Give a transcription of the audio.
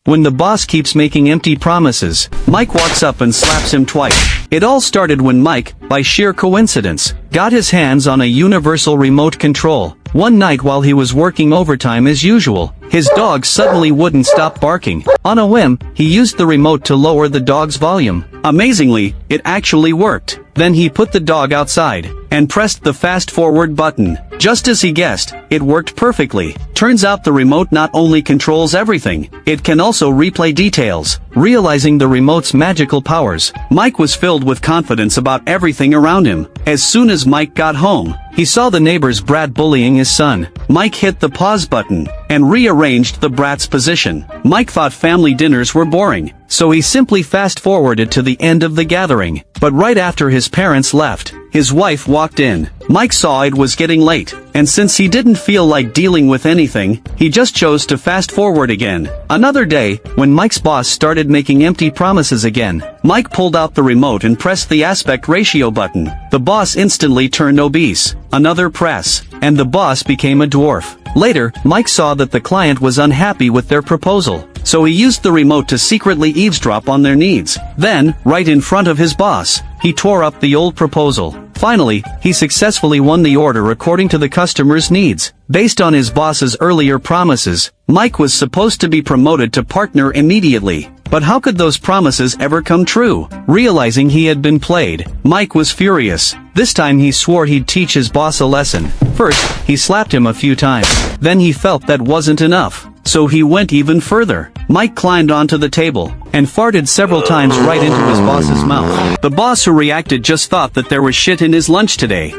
when the boss keeps making empty promises. Mike walks up and slaps him twice. It all started when Mike, by sheer coincidence, got his hands on a universal remote control. One night while he was working overtime as usual, his dog suddenly wouldn't stop barking. On a whim, he used the remote to lower the dog's volume. Amazingly, it actually worked. Then he put the dog outside, and pressed the fast-forward button. Just as he guessed, it worked perfectly. Turns out the remote not only controls everything, it can also replay details. Realizing the remote's magical powers, Mike was filled with confidence about everything around him. As soon as Mike got home, he saw the neighbor's brat bullying his son. Mike hit the pause button, and rearranged the brat's position. Mike thought family dinners were boring, so he simply fast-forwarded to the end of the gathering. But right after his parents left, his wife walked in. Mike saw it was getting late, and since he didn't feel like dealing with anything, he just chose to fast-forward again. Another day, when Mike's boss started making empty promises again, Mike pulled out the remote and pressed the aspect ratio button. The boss instantly turned obese. Another press, and the boss became a dwarf. Later, Mike saw that the client was unhappy with their proposal, so he used the remote to secretly eavesdrop on their needs. Then, right in front of his boss, he tore up the old proposal. Finally, he successfully won the order according to the customer's needs. Based on his boss's earlier promises, Mike was supposed to be promoted to partner immediately. But how could those promises ever come true? Realizing he had been played, Mike was furious. This time he swore he'd teach his boss a lesson. First, he slapped him a few times. Then he felt that wasn't enough, so he went even further. Mike climbed onto the table, and farted several times right into his boss's mouth. The boss, who reacted, just thought that there was shit in his lunch today.